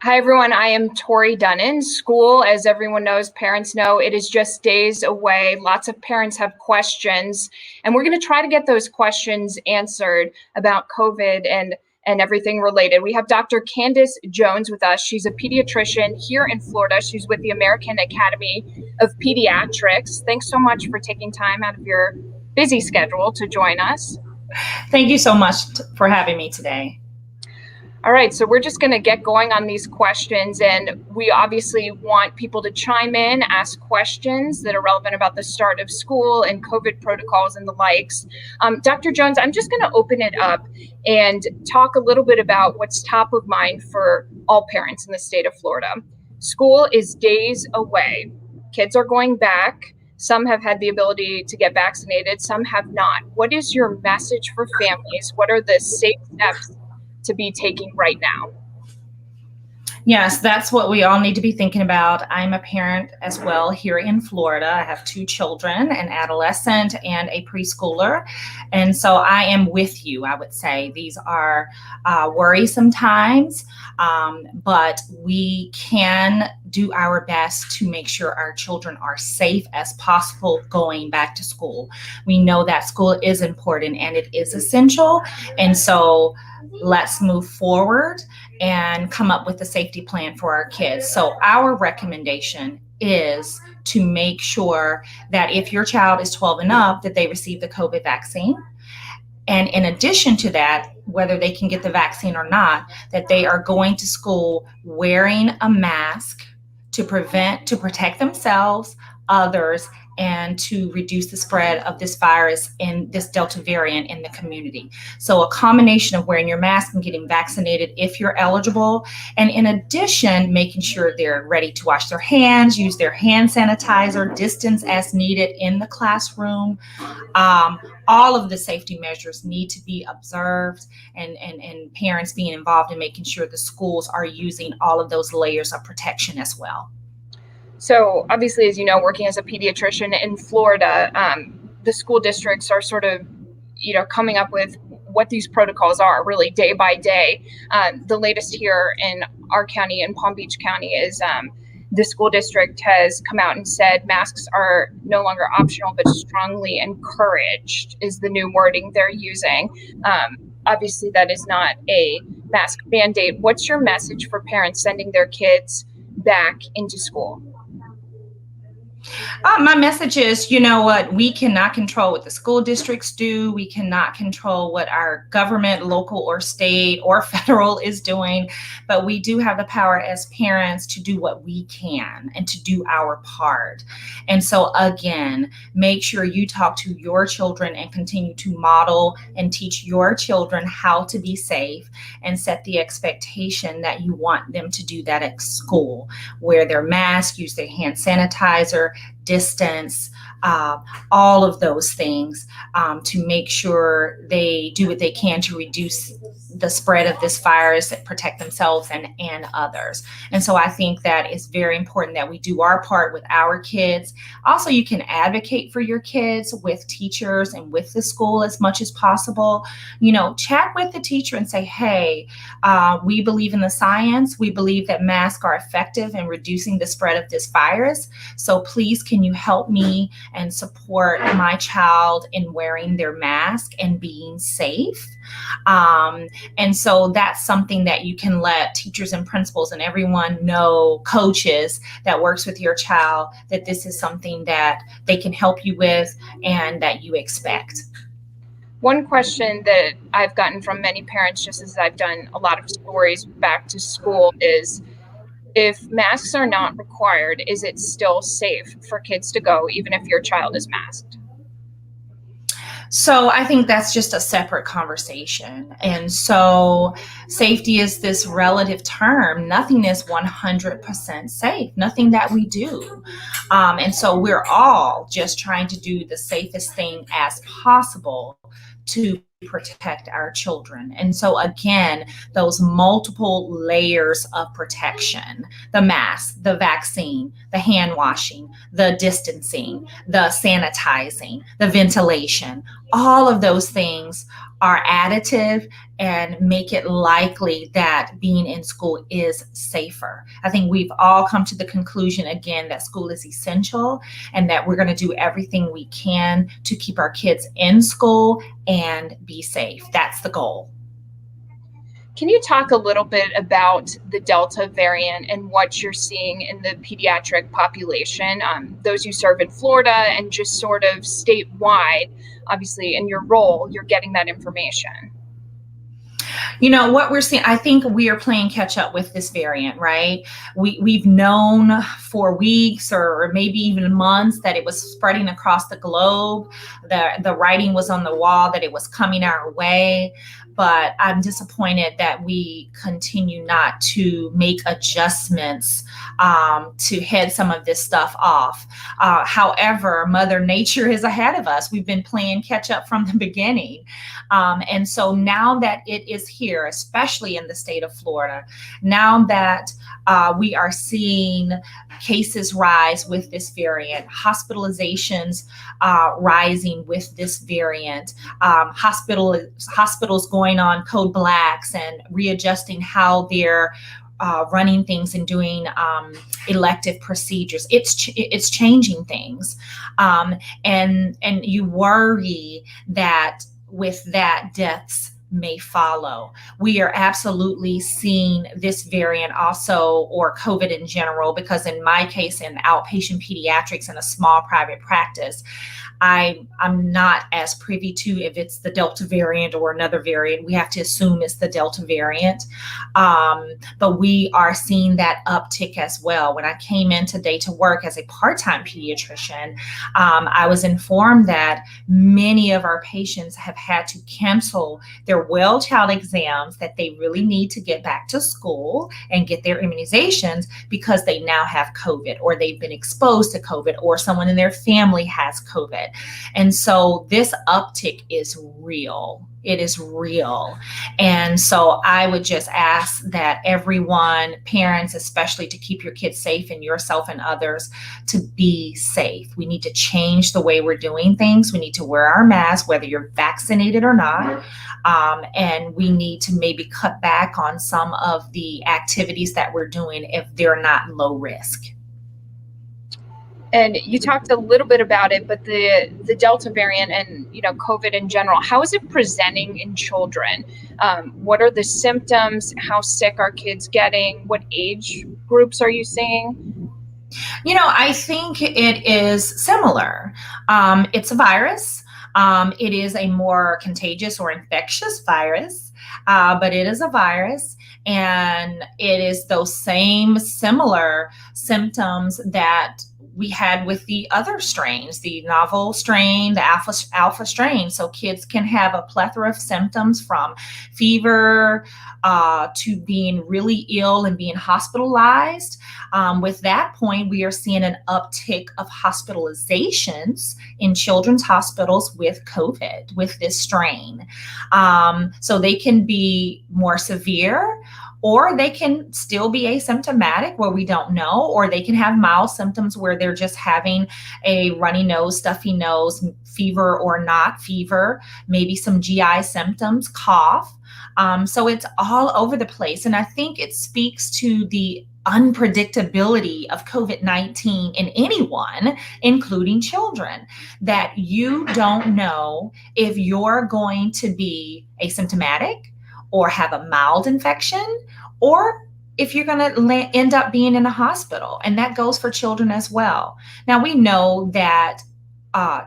Hi, everyone. I am Tori Dunnan. School, as everyone knows, parents know, it is just days away. Lots of parents have questions, and we're going to try to get those questions answered about COVID and everything related. We have Dr. Candice Jones with us. She's a pediatrician here in Florida. She's with the American Academy of Pediatrics. Thanks so much for taking time out of your busy schedule to join us. Thank you so much for having me today. All right, so we're just going to get going on these questions, and we obviously want people to chime in, ask questions that are relevant about the start of school and COVID protocols and the likes. Dr. Jones, I'm just going to open it up and talk a little bit about what's top of mind for all parents in the state of Florida. School is days away. Kids are going back. Some have had the ability to get vaccinated, some have not. What is your message for families? What are the safe steps to be taking right now? Yes, that's what we all need to be thinking about. I'm a parent as well here in Florida. I have 2 children, an adolescent and a preschooler. And so I am with you, I would say. These are worrisome times, but we can do our best to make sure our children are safe as possible going back to school. We know that school is important and it is essential. And so let's move forward and come up with a safety plan for our kids. So our recommendation is to make sure that if your child is 12 and up, that they receive the COVID vaccine. And in addition to that, whether they can get the vaccine or not, that they are going to school wearing a mask to protect themselves, others, and to reduce the spread of this virus and this Delta variant in the community. So a combination of wearing your mask and getting vaccinated if you're eligible, and in addition, making sure they're ready to wash their hands, use their hand sanitizer, distance as needed in the classroom. All of the safety measures need to be observed, and parents being involved in making sure the schools are using all of those layers of protection as well. So obviously, as you know, working as a pediatrician in Florida, the school districts are sort of, coming up with what these protocols are really day by day. The latest here in our county, in Palm Beach County, is the school district has come out and said masks are no longer optional, but strongly encouraged is the new wording they're using. Obviously, that is not a mask mandate. What's your message for parents sending their kids back into school? My message is, you know what, we cannot control what the school districts do. We cannot control what our government, local or state or federal is doing, but we do have the power as parents to do what we can and to do our part. And so again, make sure you talk to your children and continue to model and teach your children how to be safe and set the expectation that you want them to do that at school. Wear their mask, use their hand sanitizer, distance, all of those things to make sure they do what they can to reduce the spread of this virus, protect themselves and others. And so I think that it's very important that we do our part with our kids. Also, you can advocate for your kids with teachers and with the school as much as possible. Chat with the teacher and say, hey, we believe in the science. We believe that masks are effective in reducing the spread of this virus. So please, can you help me and support my child in wearing their mask and being safe? And so that's something that you can let teachers and principals and everyone know, coaches that works with your child, that this is something that they can help you with and that you expect. One question that I've gotten from many parents, just as I've done a lot of stories back to school, is if masks are not required, is it still safe for kids to go, even if your child is masked? So I think that's just a separate conversation. And so safety is this relative term. Nothing is 100% safe, nothing that we do. And so we're all just trying to do the safest thing as possible to protect our children. And so again, those multiple layers of protection, the mask, the vaccine, the hand washing, the distancing, the sanitizing, the ventilation, all of those things are additive and make it likely that being in school is safer. I think we've all come to the conclusion again that school is essential and that we're going to do everything we can to keep our kids in school and be safe. That's the goal. Can you talk a little bit about the Delta variant and what you're seeing in the pediatric population, those you serve in Florida and just sort of statewide? Obviously, in your role, you're getting that information. What we're seeing, I think we are playing catch up with this variant, right? We've known for weeks or maybe even months that it was spreading across the globe. The writing was on the wall that it was coming our way. But I'm disappointed that we continue not to make adjustments to head some of this stuff off. However, Mother Nature is ahead of us. We've been playing catch up from the beginning. And so now that it is here, especially in the state of Florida, now that we are seeing cases rise with this variant, hospitalizations rising with this variant, hospitals going on code blacks and readjusting how they're running things and doing elective procedures. It's changing things, and you worry that with that deaths may follow. We are absolutely seeing this variant also, or COVID in general, because in my case, in outpatient pediatrics in a small private practice, I'm not as privy to if it's the Delta variant or another variant. We have to assume it's the Delta variant. But we are seeing that uptick as well. When I came in today to work as a part-time pediatrician, I was informed that many of our patients have had to cancel their well child exams that they really need to get back to school and get their immunizations because they now have COVID, or they've been exposed to COVID, or someone in their family has COVID. And so this uptick is real. It is real. And so I would just ask that everyone, parents especially, to keep your kids safe and yourself and others to be safe. We need to change the way we're doing things. We need to wear our masks, whether you're vaccinated or not. And we need to maybe cut back on some of the activities that we're doing if they're not low risk. And you talked a little bit about it, but the Delta variant and COVID in general, how is it presenting in children? What are the symptoms? How sick are kids getting? What age groups are you seeing? I think it is similar. It's a virus. It is a more contagious or infectious virus, but it is a virus. And it is those same similar symptoms that we had with the other strains, the novel strain, the alpha strain. So kids can have a plethora of symptoms, from fever to being really ill and being hospitalized. With that point, we are seeing an uptick of hospitalizations in children's hospitals with COVID, with this strain. So they can be more severe, or they can still be asymptomatic where we don't know, or they can have mild symptoms where they're just having a runny nose, stuffy nose, fever or not fever, maybe some GI symptoms, cough. So it's all over the place. And I think it speaks to the unpredictability of COVID-19 in anyone, including children, that you don't know if you're going to be asymptomatic or have a mild infection, or if you're going to end up being in a hospital. And that goes for children as well. Now, we know that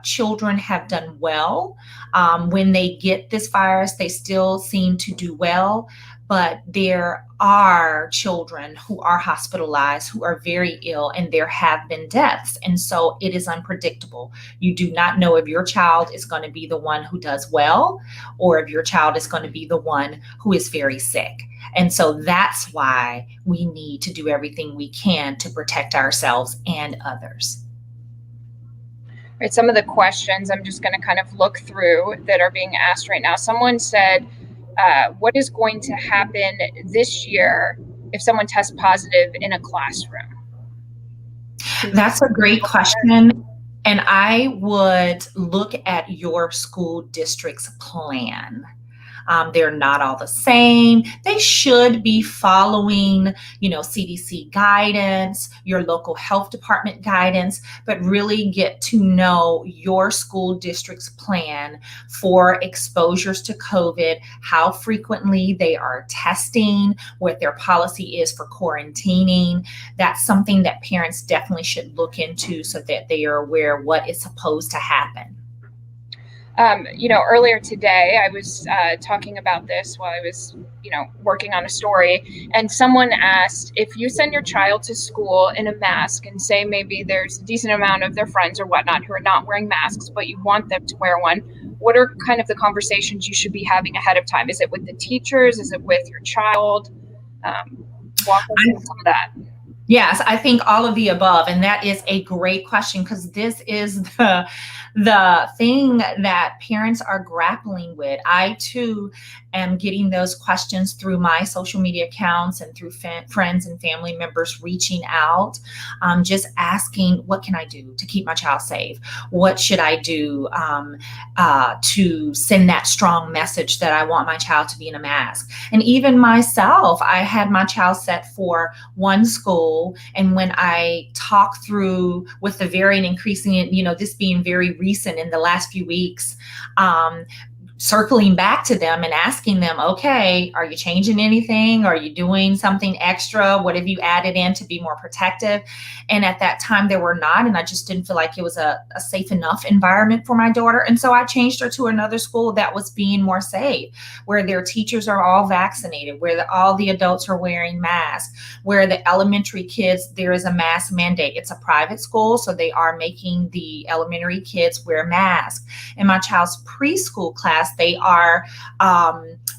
children have done well. When they get this virus, they still seem to do well. But there are children who are hospitalized, who are very ill, and there have been deaths. And so it is unpredictable. You do not know if your child is going to be the one who does well, or if your child is going to be the one who is very sick. And so that's why we need to do everything we can to protect ourselves and others. Right, some of the questions I'm just going to kind of look through that are being asked right now. Someone said, what is going to happen this year if someone tests positive in a classroom? That's a great question. And I would look at your school district's plan. They're not all the same. They should be following, CDC guidance, your local health department guidance, but really get to know your school district's plan for exposures to COVID, how frequently they are testing, what their policy is for quarantining. That's something that parents definitely should look into so that they are aware what is supposed to happen. Earlier today, I was talking about this while I was, working on a story, and someone asked, if you send your child to school in a mask and say maybe there's a decent amount of their friends or whatnot who are not wearing masks, but you want them to wear one, what are kind of the conversations you should be having ahead of time? Is it with the teachers? Is it with your child? Walk us through some of that. Yes, I think all of the above. And that is a great question, because this is the thing that parents are grappling with. I too am getting those questions through my social media accounts and through friends and family members reaching out, just asking, what can I do to keep my child safe? What should I do to send that strong message that I want my child to be in a mask? And even myself, I had my child set for one school. And when I talk through with the variant increasing, this being very recent in the last few weeks, circling back to them and asking them, okay, are you changing anything? Are you doing something extra? What have you added in to be more protective? And at that time they were not, and I just didn't feel like it was a safe enough environment for my daughter. And so I changed her to another school that was being more safe, where their teachers are all vaccinated, where all the adults are wearing masks, where the elementary kids, there is a mask mandate. It's a private school, so they are making the elementary kids wear masks. In my child's preschool class, they are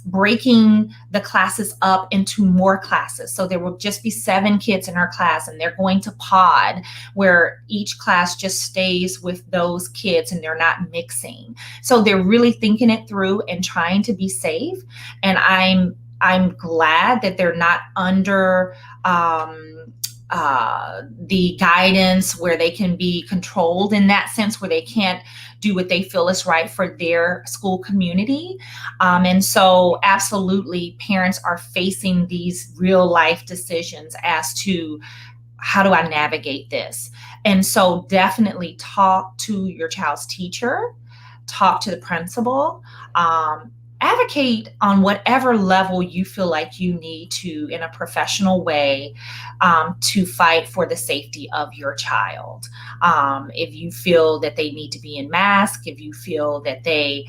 breaking the classes up into more classes. So there will just be 7 kids in our class, and they're going to pod, where each class just stays with those kids and they're not mixing. So they're really thinking it through and trying to be safe. And I'm glad that they're not under the guidance where they can be controlled in that sense, where they can't do what they feel is right for their school community. And so absolutely, parents are facing these real life decisions as to, how do I navigate this? And so definitely talk to your child's teacher, talk to the principal, advocate on whatever level you feel like you need to, in a professional way, to fight for the safety of your child. If you feel that they need to be in mask, if you feel that they,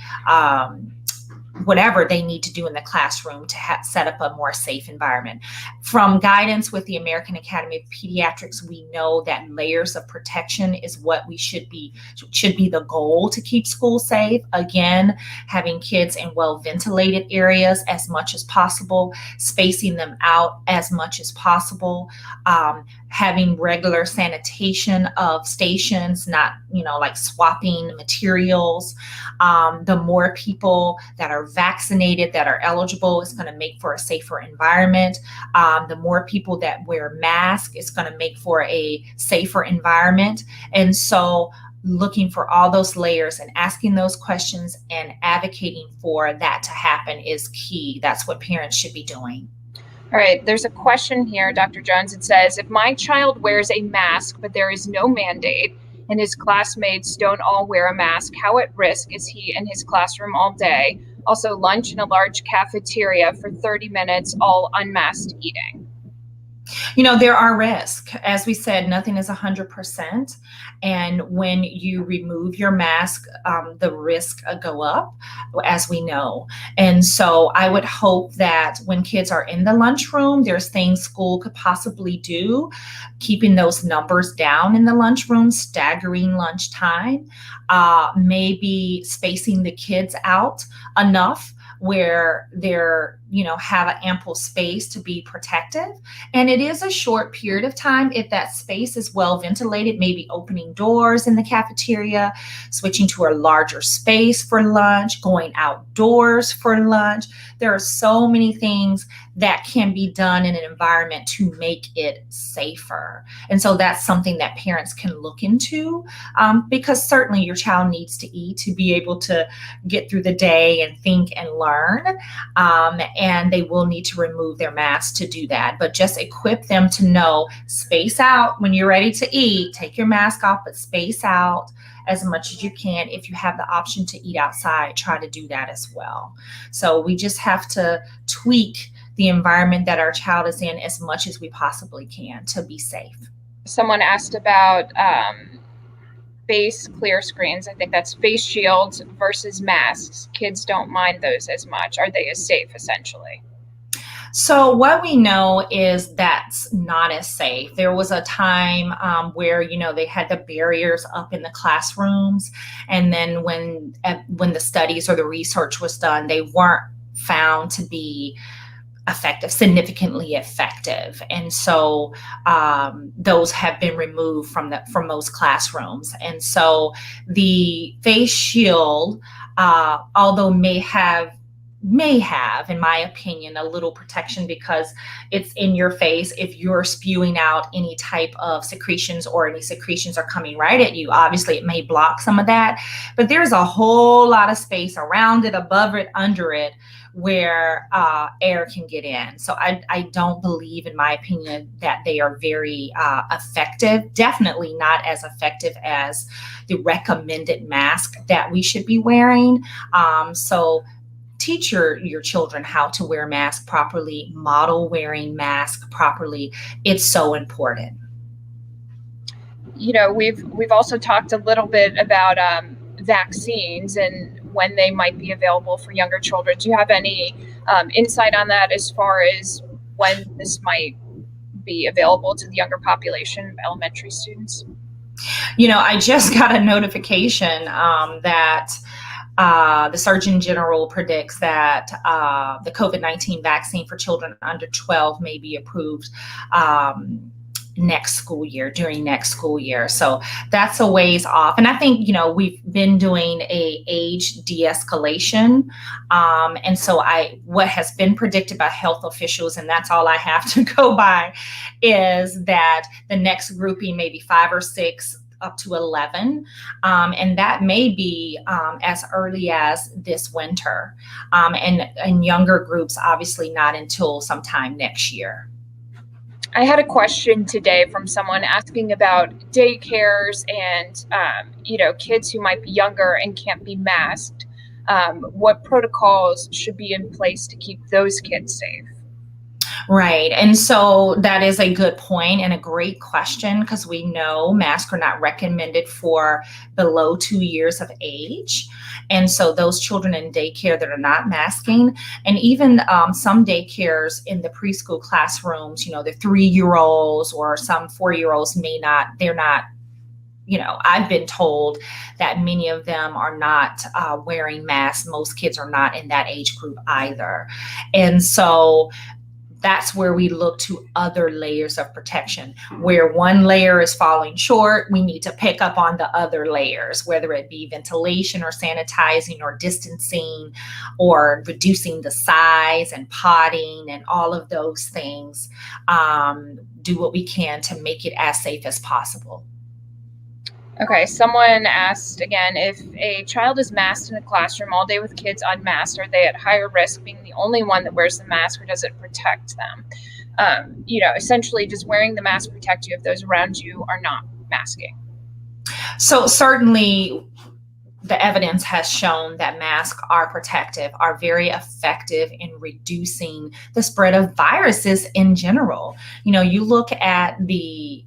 whatever they need to do in the classroom to set up a more safe environment. From guidance with the American Academy of Pediatrics, we know that layers of protection is what we should be the goal to keep schools safe. Again, having kids in well-ventilated areas as much as possible, spacing them out as much as possible, having regular sanitation of stations, not, like swapping materials. The more people that are vaccinated, that are eligible, is going to make for a safer environment. The more people that wear masks, is going to make for a safer environment. And so looking for all those layers and asking those questions and advocating for that to happen is key. That's what parents should be doing. All right, there's a question here, Dr. Jones. It says, if my child wears a mask, but there is no mandate, and his classmates don't all wear a mask, how at risk is he in his classroom all day? Also, lunch in a large cafeteria for 30 minutes, all unmasked eating. There are risks. As we said, nothing is 100%. And when you remove your mask, the risks go up, as we know. And so I would hope that when kids are in the lunchroom, there's things school could possibly do, keeping those numbers down in the lunchroom, staggering lunchtime, maybe spacing the kids out enough where they're, have an ample space to be protective. And it is a short period of time. If that space is well ventilated, maybe opening doors in the cafeteria, switching to a larger space for lunch, going outdoors for lunch. There are so many things that can be done in an environment to make it safer. And so that's something that parents can look into, because certainly your child needs to eat to be able to get through the day and think and learn learn, and they will need to remove their mask to do that. But just equip them to know, space out when you're ready to eat, take your mask off, but space out as much as you can. If you have the option to eat outside, try to do that as well. So we just have to tweak the environment that our child is in as much as we possibly can to be safe. Someone asked about face clear screens. I think that's face shields versus masks. Kids don't mind those as much. Are they as safe, essentially? So what we know is that's not as safe. There was a time where, they had the barriers up in the classrooms. And then when the studies or the research was done, they weren't found to be significantly effective. And so those have been removed from most classrooms. And so the face shield, although may have, in my opinion, a little protection because it's in your face. If you're spewing out any type of secretions or any secretions are coming right at you, obviously it may block some of that, but there's a whole lot of space around it, above it, under it, where air can get in. So I don't believe, in my opinion, that they are very effective. Definitely not as effective as the recommended mask that we should be wearing. So teach your children how to wear masks properly, model wearing masks properly. It's so important. We've also talked a little bit about vaccines and when they might be available for younger children. Do you have any insight on that as far as when this might be available to the younger population of elementary students? I just got a notification that the Surgeon General predicts that the COVID-19 vaccine for children under 12 may be approved during next school year. So that's a ways off. And I think, we've been doing a age de-escalation. And so what has been predicted by health officials, and that's all I have to go by, is that the next grouping may be 5 or 6 up to 11. And that may be as early as this winter. And younger groups, obviously not until sometime next year. I had a question today from someone asking about daycares and, kids who might be younger and can't be masked. What protocols should be in place to keep those kids safe? Right. And so that is a good point and a great question, because we know masks are not recommended for below 2 years of age. And so those children in daycare that are not masking, and even some daycares in the preschool classrooms, the 3-year-olds or some 4-year-olds they're not, I've been told that many of them are not wearing masks. Most kids are not in that age group either. And so that's where we look to other layers of protection. Where one layer is falling short, we need to pick up on the other layers, whether it be ventilation or sanitizing or distancing or reducing the size and potting and all of those things. Do what we can to make it as safe as possible. Okay, someone asked again, if a child is masked in a classroom all day with kids unmasked, are they at higher risk being the only one that wears the mask, or does it protect them? Essentially, does wearing the mask protect you if those around you are not masking? So certainly the evidence has shown that masks are protective, are very effective in reducing the spread of viruses in general. You look at the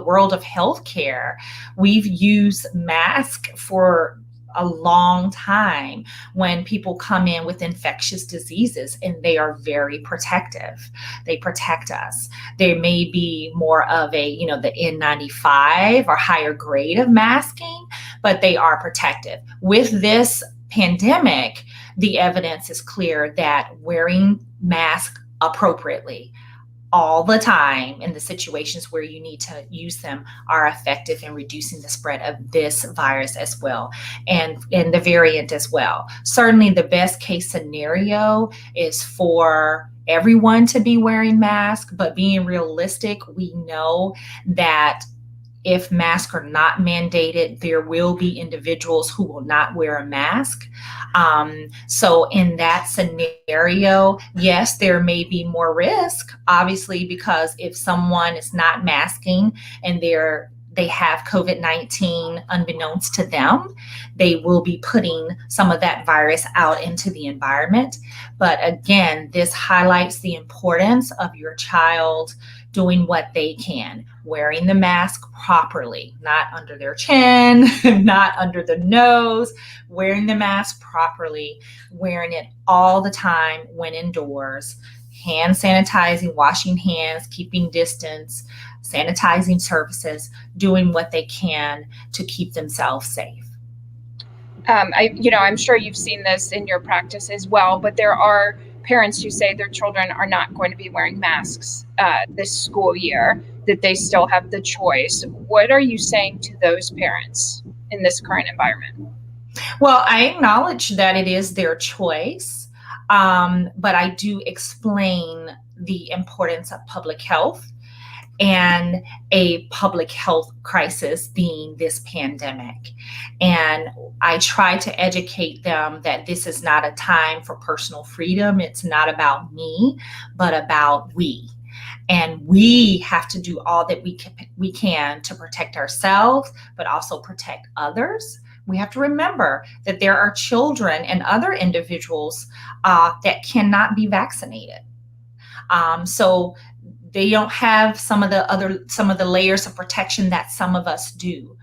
world of healthcare, we've used masks for a long time when people come in with infectious diseases, and they are very protective. They protect us. There may be more of the N95 or higher grade of masking, but they are protective. With this pandemic, the evidence is clear that wearing masks appropriately all the time in the situations where you need to use them are effective in reducing the spread of this virus as well, and the variant as well. Certainly the best case scenario is for everyone to be wearing masks, but being realistic, we know that if masks are not mandated, there will be individuals who will not wear a mask. So in that scenario, yes, there may be more risk, obviously, because if someone is not masking and they have COVID-19 unbeknownst to them, they will be putting some of that virus out into the environment. But again, this highlights the importance of your child doing what they can, wearing the mask properly, not under their chin, not under the nose, wearing the mask properly, wearing it all the time when indoors, hand sanitizing, washing hands, keeping distance, sanitizing surfaces, doing what they can to keep themselves safe. I'm sure you've seen this in your practice as well, but there are parents who say their children are not going to be wearing masks this school year, that they still have the choice. What are you saying to those parents in this current environment? Well, I acknowledge that it is their choice, but I do explain the importance of public health and a public health crisis being this pandemic. And I try to educate them that this is not a time for personal freedom. It's not about me, but about we. And we have to do all that we can to protect ourselves, but also protect others. We have to remember that there are children and other individuals that cannot be vaccinated. So they don't have some of the layers of protection that some of us do.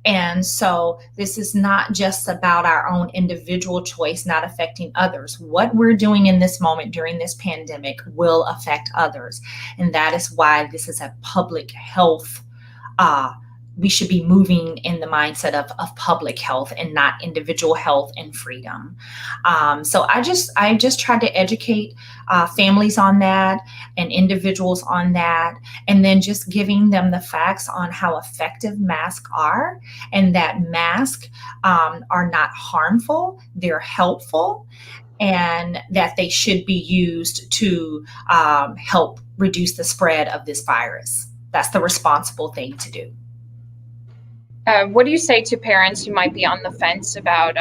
And so this is not just about our own individual choice not affecting others. What we're doing in this moment during this pandemic will affect others. And that is why this is a public health we should be moving in the mindset of public health and not individual health and freedom. So I just tried to educate families on that and individuals on that, and then just giving them the facts on how effective masks are, and that masks are not harmful, they're helpful, and that they should be used to help reduce the spread of this virus. That's the responsible thing to do. What do you say to parents who might be on the fence about,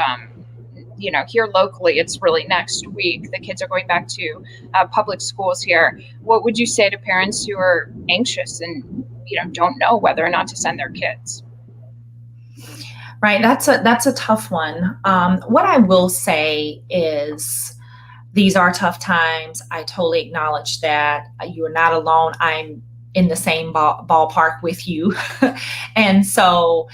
here locally, it's really next week, the kids are going back to public schools here. What would you say to parents who are anxious and, don't know whether or not to send their kids? Right. That's a tough one. What I will say is these are tough times. I totally acknowledge that. You are not alone. I'm in the same ballpark with you. And so,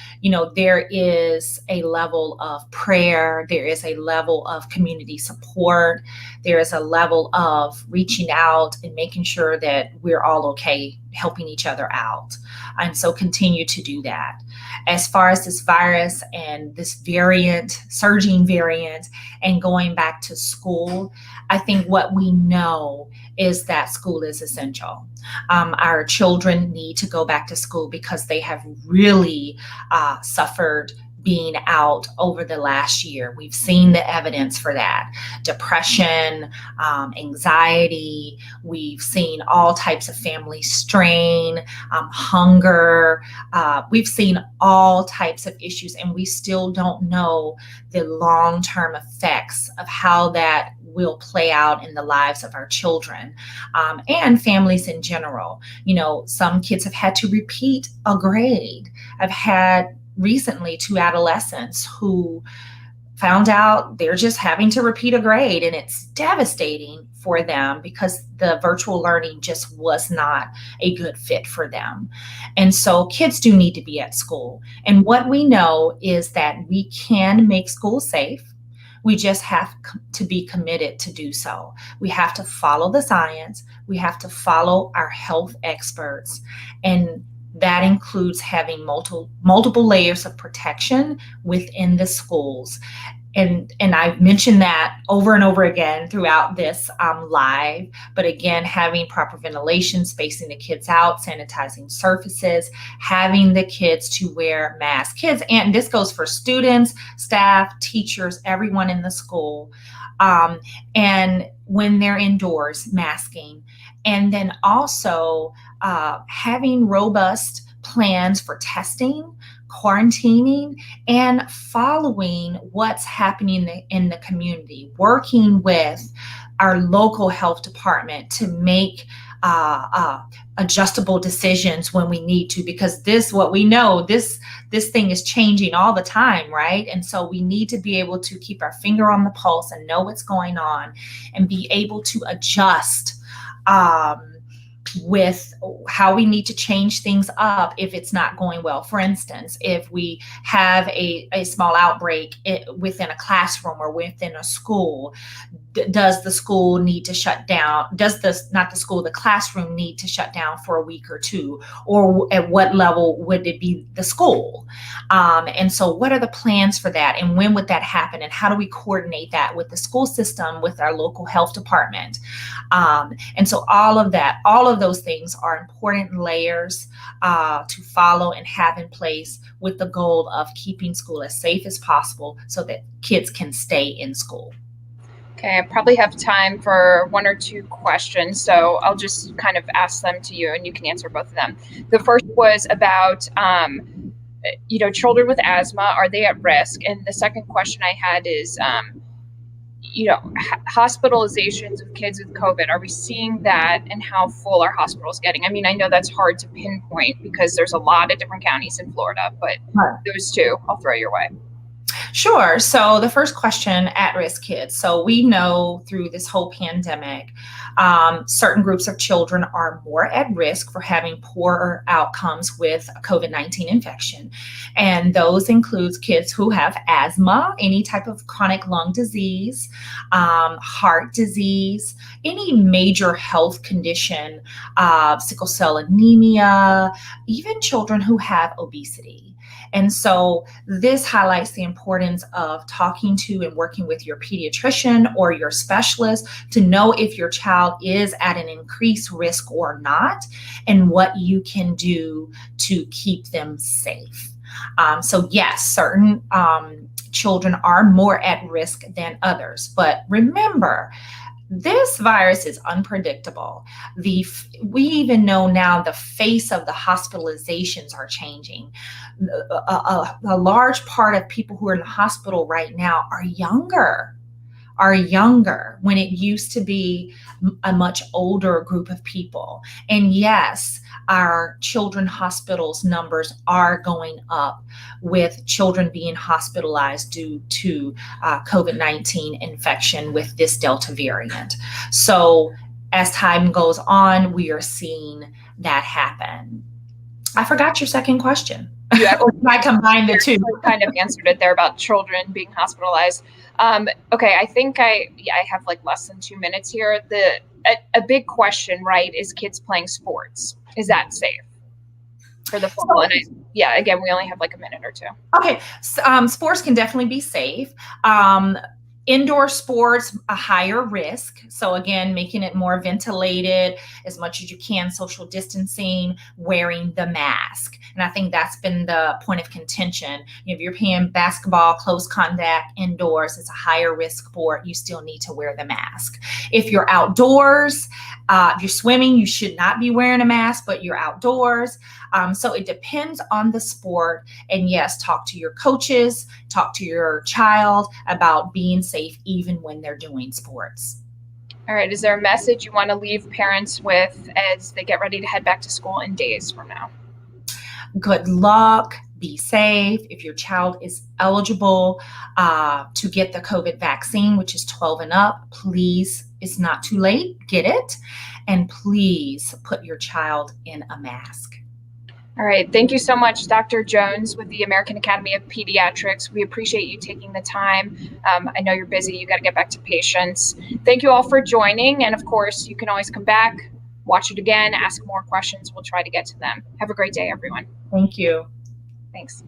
there is a level of prayer, there is a level of community support, there is a level of reaching out and making sure that we're all okay, helping each other out. And so continue to do that. As far as this virus and this surging variant, and going back to school, I think what we know is that school is essential. Our children need to go back to school because they have really suffered being out over the last year. We've seen the evidence for that. Depression, anxiety, we've seen all types of family strain, hunger. We've seen all types of issues, and we still don't know the long-term effects of how that will play out in the lives of our children and families in general. Some kids have had to repeat a grade. I've had recently 2 adolescents who found out they're just having to repeat a grade, and it's devastating for them because the virtual learning just was not a good fit for them. And so kids do need to be at school. And what we know is that we can make school safe. We just have to be committed to do so. We have to follow the science. We have to follow our health experts. And that includes having multiple layers of protection within the schools. And I've mentioned that over and over again throughout this live, but again, having proper ventilation, spacing the kids out, sanitizing surfaces, having the kids to wear masks. Kids, and this goes for students, staff, teachers, everyone in the school. And when they're indoors, masking. And then also having robust plans for testing, quarantining, and following what's happening in the community, working with our local health department to make adjustable decisions when we need to, because what we know, this thing is changing all the time, right? And so we need to be able to keep our finger on the pulse and know what's going on and be able to adjust with how we need to change things up if it's not going well. For instance, if we have a small outbreak within a classroom or within a school, does the school need to shut down? The classroom need to shut down for a week or two? Or at what level would it be the school? And so what are the plans for that? And when would that happen? And how do we coordinate that with the school system, with our local health department? And so all of those things are important layers to follow and have in place with the goal of keeping school as safe as possible so that kids can stay in school. Okay, I probably have time for one or two questions, so I'll just kind of ask them to you and you can answer both of them. The first was about, children with asthma, are they at risk? And the second question I had is, hospitalizations of kids with COVID, are we seeing that, and how full are hospitals getting? I mean, I know that's hard to pinpoint because there's a lot of different counties in Florida, but those two I'll throw your way. Sure. So the first question, at-risk kids. So we know through this whole pandemic, certain groups of children are more at risk for having poorer outcomes with a COVID-19 infection. And those includes kids who have asthma, any type of chronic lung disease, heart disease, any major health condition, sickle cell anemia, even children who have obesity. And so this highlights the importance of talking to and working with your pediatrician or your specialist to know if your child is at an increased risk or not, and what you can do to keep them safe. So yes, certain children are more at risk than others, but remember, this virus is unpredictable. We even know now the face of the hospitalizations are changing. A large part of people who are in the hospital right now are younger when it used to be a much older group of people. And yes, our children hospitals numbers are going up with children being hospitalized due to COVID-19 infection with this Delta variant. So as time goes on, we are seeing that happen. I forgot your second question. Yeah, I combined the two. Kind of answered it there about children being hospitalized. Okay, I think I have like less than 2 minutes here. A big question, right, is kids playing sports. Is that safe for the fall? And again, we only have like a minute or two. Okay, sports can definitely be safe. Indoor sports, a higher risk. So again, making it more ventilated as much as you can, social distancing, wearing the mask. And I think that's been the point of contention. If you're playing basketball, close contact indoors, it's a higher risk sport. You still need to wear the mask. If you're outdoors, if you're swimming, you should not be wearing a mask, but you're outdoors. So it depends on the sport. And yes, talk to your coaches, talk to your child about being safe even when they're doing sports. All right. Is there a message you want to leave parents with as they get ready to head back to school in days from now? Good luck. Be safe. If your child is eligible to get the COVID vaccine, which is 12 and up, please, it's not too late. Get it. And please put your child in a mask. All right. Thank you so much, Dr. Jones with the American Academy of Pediatrics. We appreciate you taking the time. I know you're busy. You got to get back to patients. Thank you all for joining. And of course, you can always come back, watch it again, ask more questions. We'll try to get to them. Have a great day, everyone. Thank you. Thanks.